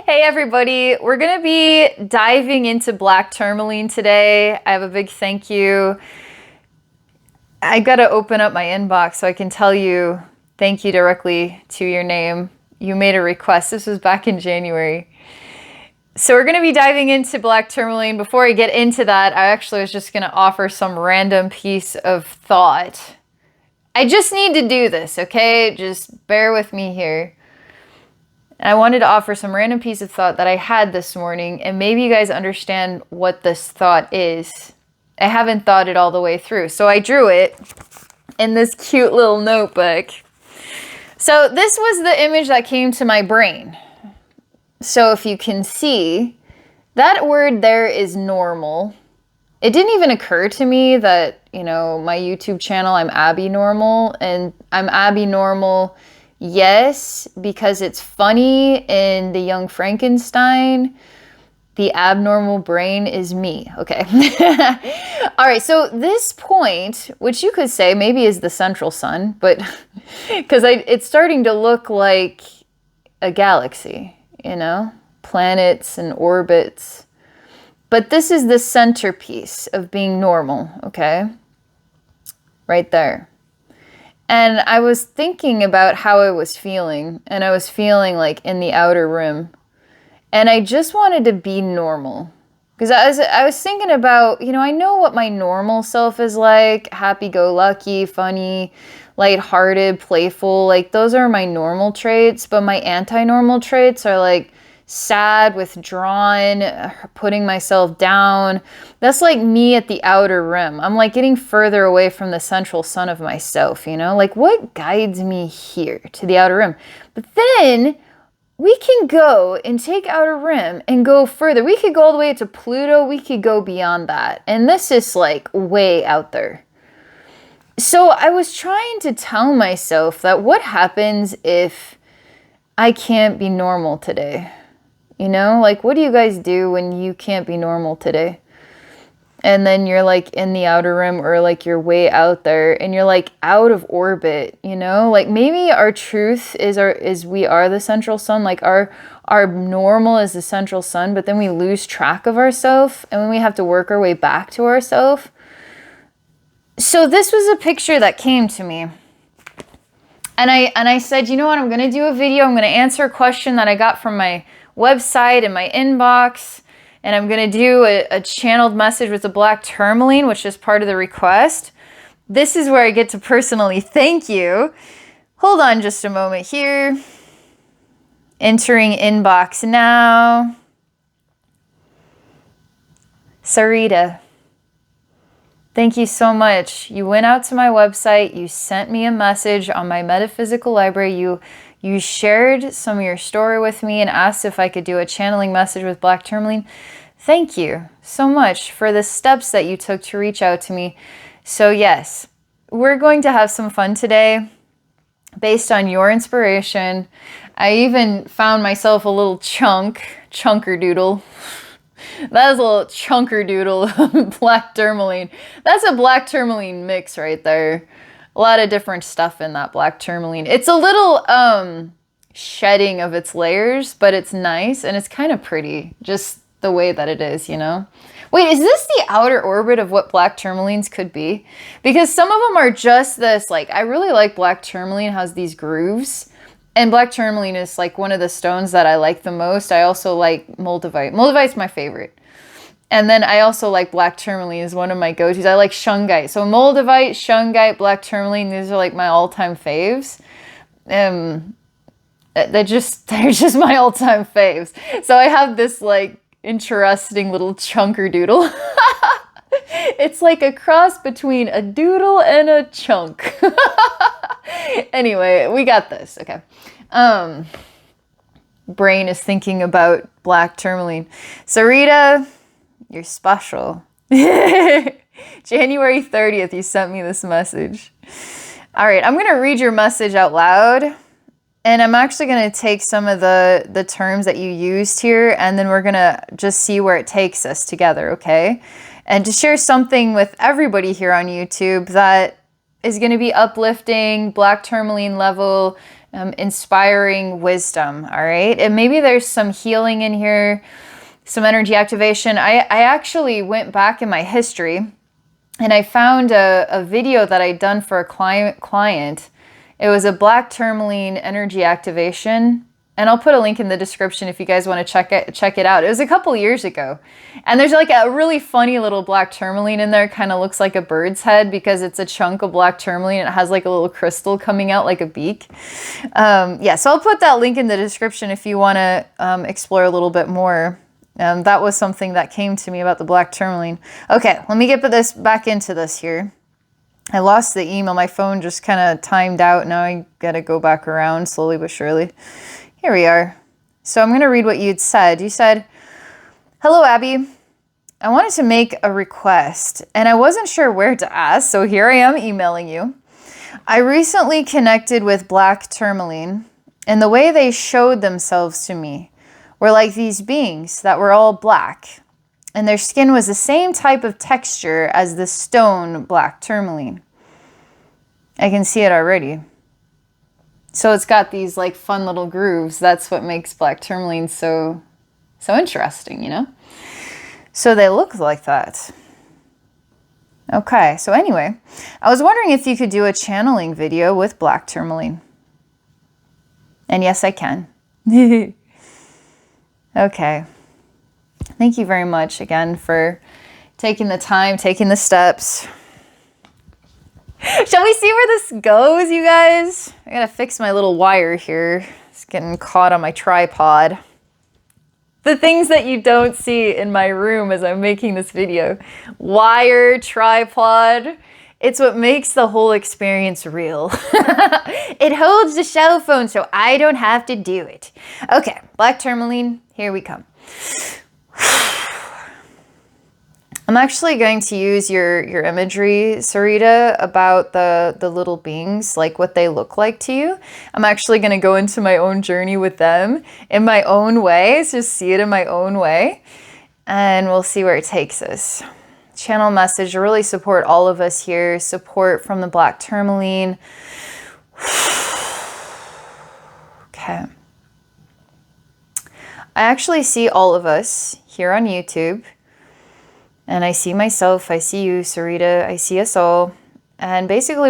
Hey everybody, we're gonna be diving into Black Tourmaline today. I have a big thank you. I gotta open up my inbox so I can tell you thank you directly to your name. You made a request. This was back in January. So we're gonna be diving into Black Tourmaline. Before I get into that, I actually was just gonna offer some random piece of thought. I just need to do this, okay? Just bear with me here. I wanted to offer some random piece of thought that I had this morning, and maybe you guys understand what this thought is. I haven't thought it all the way through, so I drew it in this cute little notebook. So this was the image that came to my brain. So if you can see, that word there is normal. It didn't even occur to me that, my YouTube channel, I'm Abbey Normal, and I'm Abbey Normal. Yes, because it's funny in The Young Frankenstein. The abnormal brain is me. Okay. All right. So this point, which you could say maybe is the central sun, but because it's starting to look like a galaxy, planets and orbits. But this is the centerpiece of being normal. Okay. Right there. And I was thinking about how I was feeling, and I was feeling like in the outer rim. And I just wanted to be normal. Because I was thinking about, I know what my normal self is like, happy-go-lucky, funny, lighthearted, playful. Like, those are my normal traits, but my anti-normal traits are like sad, withdrawn, putting myself down. That's like me at the outer rim. I'm like getting further away from the central sun of myself, like what guides me here to the outer rim? But then we can go and take outer rim and go further. We could go all the way to Pluto. We could go beyond that. And this is like way out there. So I was trying to tell myself that what happens if I can't be normal today? Like what do you guys do when you can't be normal today? And then you're like in the outer rim, or like you're way out there and you're like out of orbit, like maybe our truth is we are the central sun, like our normal is the central sun, but then we lose track of ourselves and then we have to work our way back to ourselves. So this was a picture that came to me. And I said, you know what, I'm going to do a video. I'm going to answer a question that I got from my website and my inbox. And I'm going to do a channeled message with the Black Tourmaline, which is part of the request. This is where I get to personally thank you. Hold on just a moment here. Entering inbox now. Sarita. Thank you so much. You went out to my website. You sent me a message on my metaphysical library. You shared some of your story with me and asked if I could do a channeling message with Black Tourmaline. Thank you so much for the steps that you took to reach out to me. So yes, we're going to have some fun today based on your inspiration. I even found myself a little chunker doodle. That is a little chunker doodle of Black Tourmaline. That's a Black Tourmaline mix right there. A lot of different stuff in that Black Tourmaline. It's a little shedding of its layers, but it's nice and it's kind of pretty, just the way that it is, Wait, is this the outer orbit of what Black Tourmalines could be? Because some of them are just this, like, I really like Black Tourmaline has these grooves. And Black Tourmaline is like one of the stones that I like the most. I also like moldavite. Moldavite's my favorite. And then I also like Black Tourmaline is one of my go-tos. I like shungite. So moldavite, shungite, Black Tourmaline, these are like my all-time faves. They're just my all-time faves. So I have this like interesting little chunker doodle. It's like a cross between a doodle and a chunk. Anyway, we got this. Okay. Brain is thinking about Black Tourmaline. Sarita, you're special. January 30th, you sent me this message. All right, I'm going to read your message out loud. And I'm actually going to take some of the terms that you used here, and then we're going to just see where it takes us together, okay? And to share something with everybody here on YouTube that is going to be uplifting, Black Tourmaline level, inspiring wisdom, all right? And maybe there's some healing in here, some energy activation. I actually went back in my history and I found a video that I'd done for a client. It was a Black Tourmaline energy activation. And I'll put a link in the description if you guys want to check it out. It was a couple years ago. And there's like a really funny little Black Tourmaline in there. Kind of looks like a bird's head because it's a chunk of Black Tourmaline. It has like a little crystal coming out like a beak. Yeah, so I'll put that link in the description if you want to explore a little bit more. That was something that came to me about the Black Tourmaline. Okay, let me get this back into this here. I lost the email. My phone just kind of timed out. Now I got to go back around slowly but surely. Here we are. So I'm going to read what you'd said. You said, "Hello, Abbey. I wanted to make a request, and I wasn't sure where to ask, so here I am emailing you. I recently connected with Black Tourmaline, and the way they showed themselves to me were like these beings that were all black, and their skin was the same type of texture as the stone Black Tourmaline. I can see it already. So it's got these like fun little grooves. That's what makes Black Tourmaline so interesting, you know? So they look like that. Okay, so anyway, I was wondering if you could do a channeling video with Black Tourmaline. And yes, I can. Okay. Thank you very much again for taking the time, taking the steps. Shall we see where this goes, you guys? I gotta fix my little wire here. It's getting caught on my tripod. The things that you don't see in my room as I'm making this video. Wire, tripod. It's what makes the whole experience real. It holds the cell phone so I don't have to do it. Okay, Black Tourmaline, here we come. I'm actually going to use your imagery, Sarita, about the little beings, like what they look like to you. I'm actually going to go into my own journey with them in my own way, so just see it in my own way, and we'll see where it takes us. Channel message to really support all of us here, support from the Black Tourmaline. Okay. I actually see all of us here on YouTube. And I see myself, I see you, Sarita, I see us all. And basically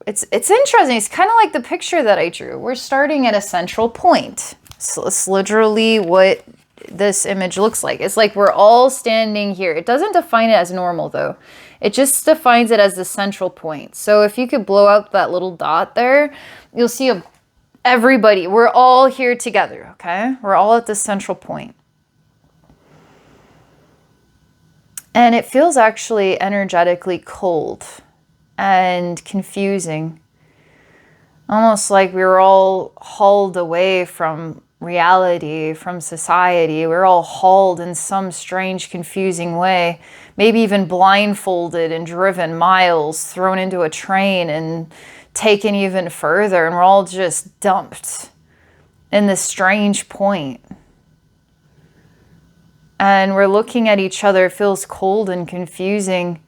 it's interesting. It's kind of like the picture that I drew. We're starting at a central point. So it's literally what this image looks like. It's like we're all standing here. It doesn't define it as normal though. It just defines it as the central point. So if you could blow out that little dot there, you'll see everybody. We're all here together, okay? We're all at the central point. And it feels actually energetically cold and confusing. Almost like we were all hauled away from reality, from society. We're all hauled in some strange, confusing way. Maybe even blindfolded and driven miles, thrown into a train and taken even further. And we're all just dumped in this strange point. And we're looking at each other. It feels cold and confusing.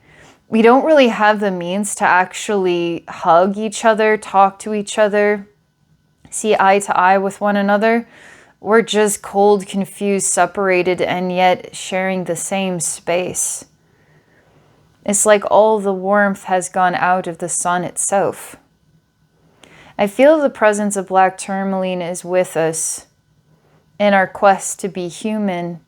We don't really have the means to actually hug each other, talk to each other, see eye to eye with one another. We're just cold, confused, separated, and yet sharing the same space. It's like all the warmth has gone out of the sun itself. I feel the presence of Black Tourmaline is with us in our quest to be human.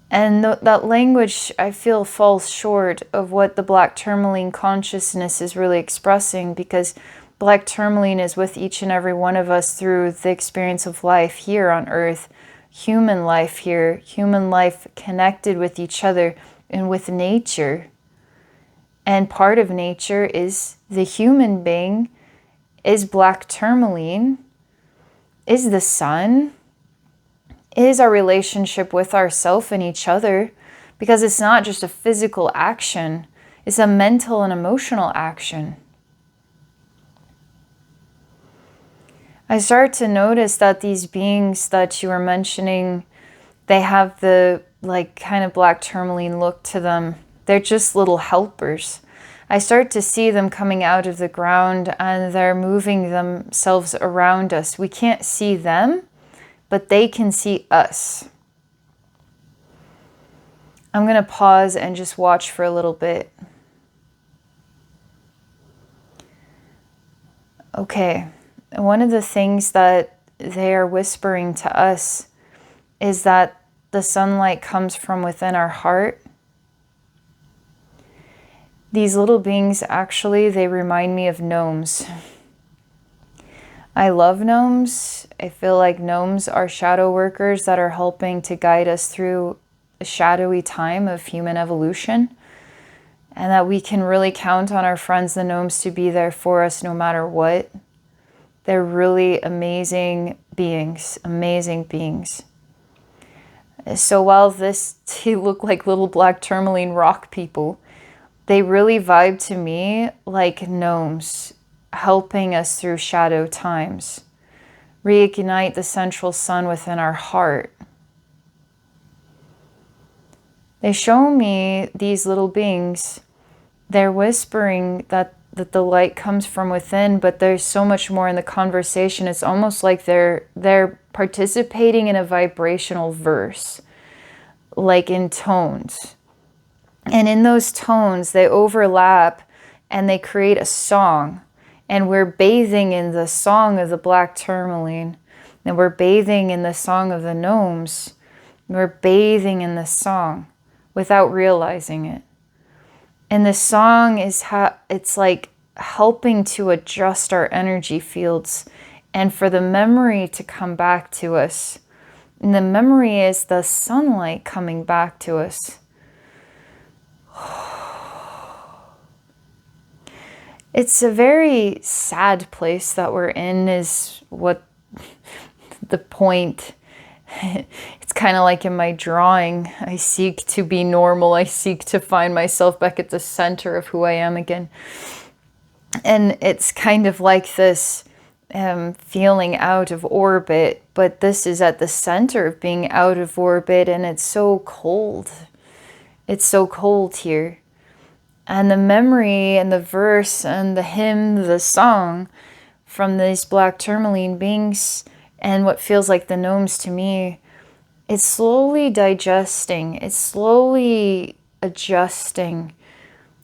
And that language, I feel, falls short of what the Black Tourmaline consciousness is really expressing, because Black Tourmaline is with each and every one of us through the experience of life here on Earth, human life here, human life connected with each other and with nature. And part of nature is the human being, is Black Tourmaline, is the sun, is our relationship with ourselves and each other, because it's not just a physical action, it's a mental and emotional action. I start to notice that these beings that you were mentioning, they have the like kind of Black Tourmaline look to them. They're just little helpers. I start to see them coming out of the ground, and they're moving themselves around us. We can't see them, but they can see us. I'm going to pause and just watch for a little bit. Okay, one of the things that they are whispering to us is that the sunlight comes from within our heart. These little beings, actually, they remind me of gnomes. I love gnomes. I feel like gnomes are shadow workers that are helping to guide us through a shadowy time of human evolution, and that we can really count on our friends, the gnomes, to be there for us no matter what. They're really amazing beings, amazing beings. So while they look like little black tourmaline rock people, they really vibe to me like gnomes, helping us through shadow times, reignite the central sun within our heart. They show me these little beings. They're whispering that the light comes from within, but there's so much more in the conversation. It's almost like they're participating in a vibrational verse, like in tones. And in those tones, they overlap and they create a song. And we're bathing in the song of the Black Tourmaline. And we're bathing in the song of the Gnomes. We're bathing in the song without realizing it. And the song is it's like helping to adjust our energy fields and for the memory to come back to us. And the memory is the sunlight coming back to us. It's a very sad place that we're in, is what the point. It's kind of like in my drawing. I seek to be normal. I seek to find myself back at the center of who I am again. And it's kind of like this feeling out of orbit, but this is at the center of being out of orbit, and it's so cold. It's so cold here. And the memory and the verse and the hymn, the song from these Black Tourmaline beings and what feels like the gnomes to me, it's slowly digesting, it's slowly adjusting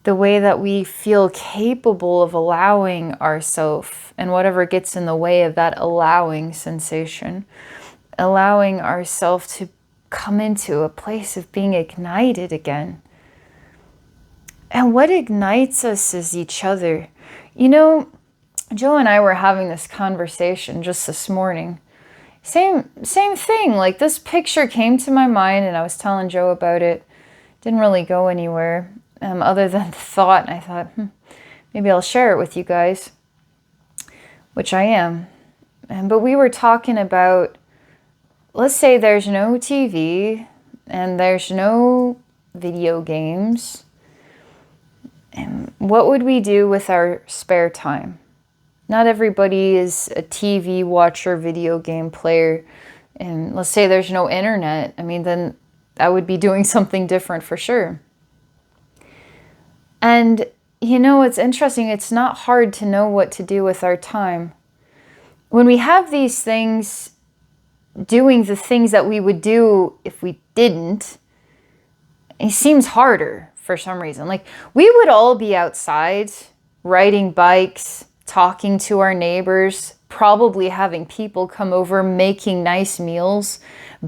the way that we feel capable of allowing ourselves and whatever gets in the way of that allowing sensation, allowing ourselves to come into a place of being ignited again. And what ignites us is each other. You know, Joe and I were having this conversation just this morning. Same thing, like this picture came to my mind and I was telling Joe about it. Didn't really go anywhere other than the thought. And I thought, maybe I'll share it with you guys, which I am. But we were talking about, let's say there's no TV and there's no video games. And what would we do with our spare time? Not everybody is a TV watcher, video game player. And let's say there's no internet. I mean, then I would be doing something different for sure. And you know, it's interesting. It's not hard to know what to do with our time. When we have these things, doing the things that we would do if we didn't, it seems harder for some reason. Like, we would all be outside, riding bikes, talking to our neighbors, probably having people come over, making nice meals,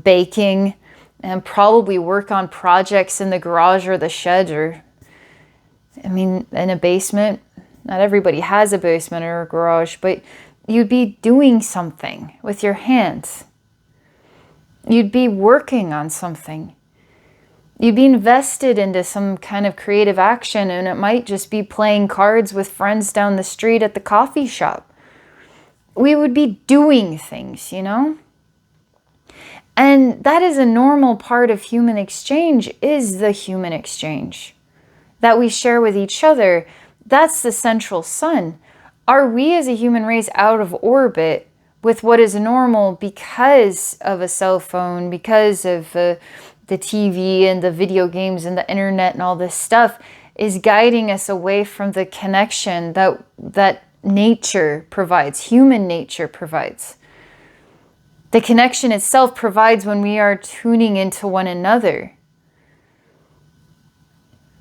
baking, and probably work on projects in the garage or the shed, or, I mean, in a basement. Not everybody has a basement or a garage, but you'd be doing something with your hands. You'd be working on something. You'd be invested into some kind of creative action, and it might just be playing cards with friends down the street at the coffee shop. We would be doing things, you know? And that is a normal part of human exchange, is the human exchange that we share with each other. That's the central sun. Are we as a human race out of orbit with what is normal because of a cell phone, because of the TV and the video games and the internet and all this stuff? is guiding us away from the connection that nature provides, human nature provides. The connection itself provides when we are tuning into one another.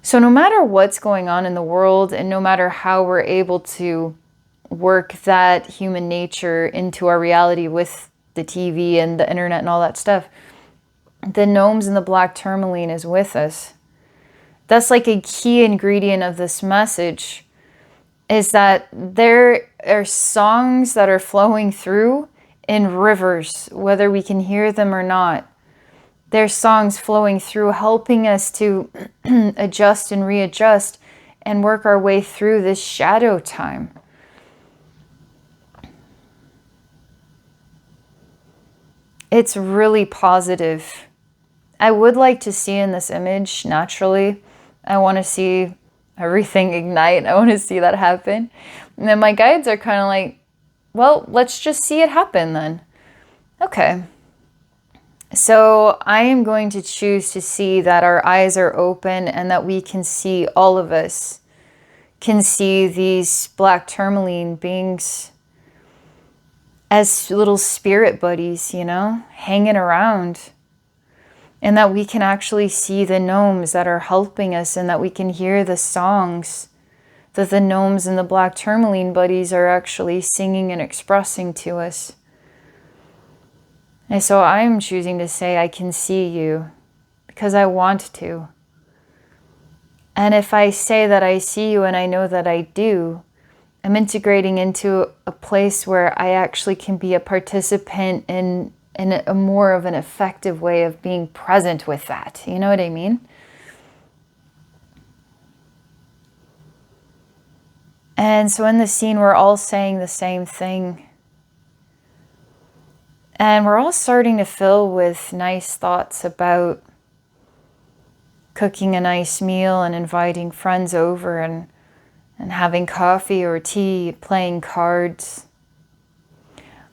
So no matter what's going on in the world, and no matter how we're able to work that human nature into our reality with the TV and the internet and all that stuff, the gnomes and the black tourmaline is with us. That's like a key ingredient of this message, is that there are songs that are flowing through in rivers, whether we can hear them or not. There's songs flowing through, helping us to adjust and readjust and work our way through this shadow time. It's really positive. I would like to see in this image, naturally, I want to see everything ignite. I want to see that happen. And then my guides are kind of like, well, let's just see it happen then. Okay. So I am going to choose to see that our eyes are open and that we can see, all of us can see these black tourmaline beings as little spirit buddies, you know, hanging around. And that we can actually see the gnomes that are helping us, and that we can hear the songs that the gnomes and the black tourmaline buddies are actually singing and expressing to us. And so I'm choosing to say, I can see you because I want to. And if I say that I see you and I know that I do, I'm integrating into a place where I actually can be a participant in a more of an effective way of being present with that. You know what I mean? And so in the scene, we're all saying the same thing. And we're all starting to fill with nice thoughts about cooking a nice meal and inviting friends over and having coffee or tea, playing cards,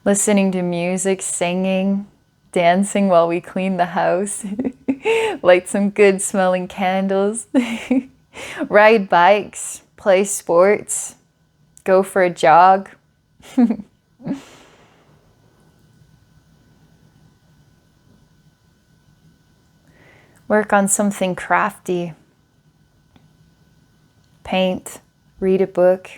listening to music, singing, dancing while we clean the house, light some good smelling candles, ride bikes, play sports, go for a jog. Work on something crafty, paint, read a book.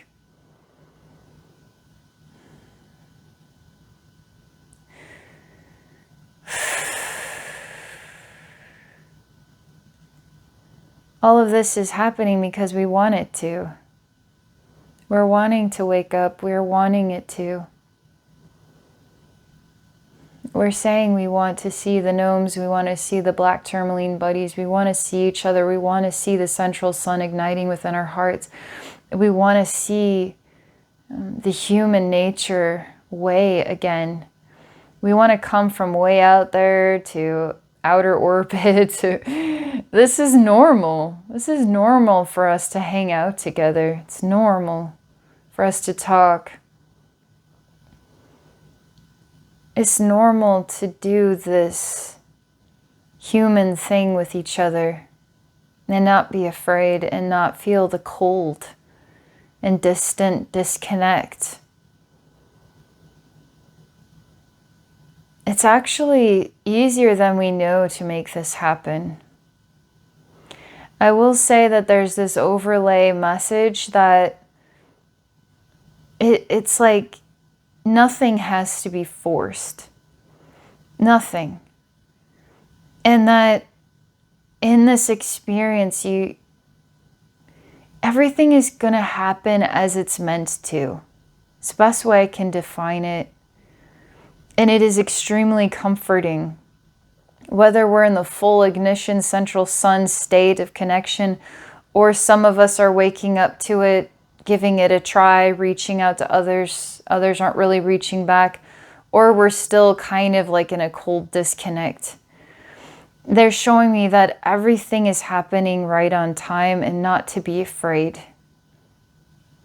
All of this is happening because we want it to. We're wanting to wake up. We're wanting it to. We're saying we want to see the gnomes. We want to see the black tourmaline buddies. We want to see each other. We want to see the central sun igniting within our hearts. We want to see the human nature way again. We want to come from way out there to outer orbit. This is normal. This is normal for us to hang out together. It's normal for us to talk. It's normal to do this human thing with each other and not be afraid and not feel the cold and distant disconnect. It's actually easier than we know to make this happen. I will say that there's this overlay message that it's like nothing has to be forced. Nothing. And that in this experience, everything is going to happen as it's meant to. It's the best way I can define it. And it is extremely comforting. Whether we're in the full ignition, central sun state of connection, or some of us are waking up to it, giving it a try, reaching out to others. Others aren't really reaching back. Or we're still kind of like in a cold disconnect. They're showing me that everything is happening right on time and not to be afraid.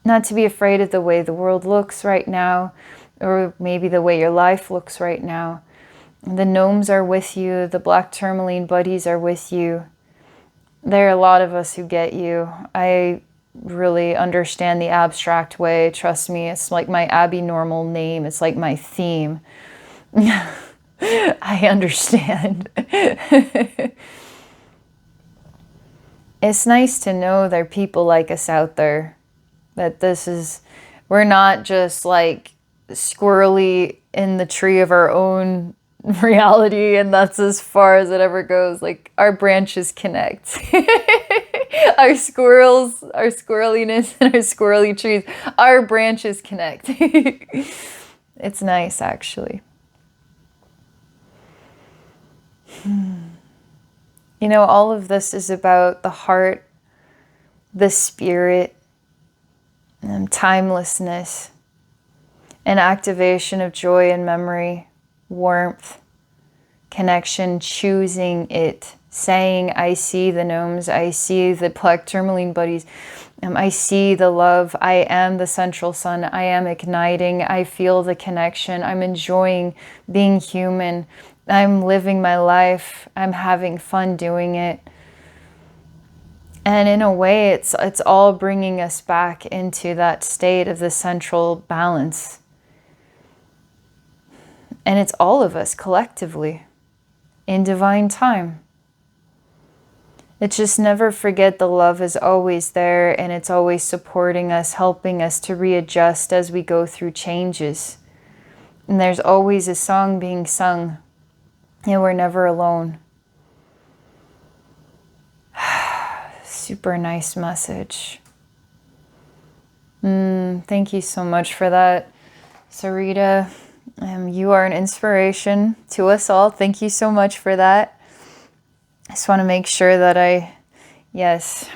Not to be afraid of the way the world looks right now, or maybe the way your life looks right now. The gnomes are with you. The black tourmaline buddies are with you. There are a lot of us who get you. I really understand the abstract way. Trust me, it's like my Abbey normal name. It's like my theme. I understand. It's nice to know there are people like us out there. That we're not just like squirrely in the tree of our own reality, and that's as far as it ever goes. Like, our branches connect. Our squirrels, our squirreliness, and our squirrely trees, our branches connect. It's nice, actually. You know, all of this is about the heart, the spirit, and timelessness, and activation of joy and memory, warmth, connection, choosing it, saying, I see the gnomes, I see the Black Tourmaline buddies, I see the love, I am the central sun, I am igniting, I feel the connection, I'm enjoying being human, I'm living my life, I'm having fun doing it. And in a way, it's all bringing us back into that state of the central balance. And it's all of us collectively in divine time. It's just never forget the love is always there, and it's always supporting us, helping us to readjust as we go through changes. And there's always a song being sung, and we're never alone. Super nice message. Thank you so much for that, Sarita. You are an inspiration to us all. Thank you so much for that. I just want to make sure that yes,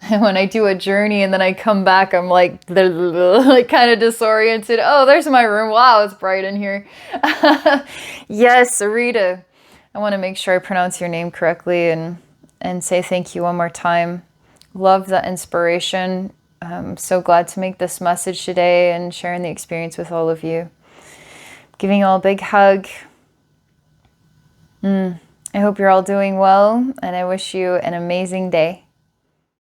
when I do a journey and then I come back, I'm like kind of disoriented. Oh, there's my room. Wow, it's bright in here. Yes, Sarita. I want to make sure I pronounce your name correctly and say thank you one more time. Love the inspiration. I'm so glad to make this message today and sharing the experience with all of you. Giving you all a big hug. I hope you're all doing well, and I wish you an amazing day.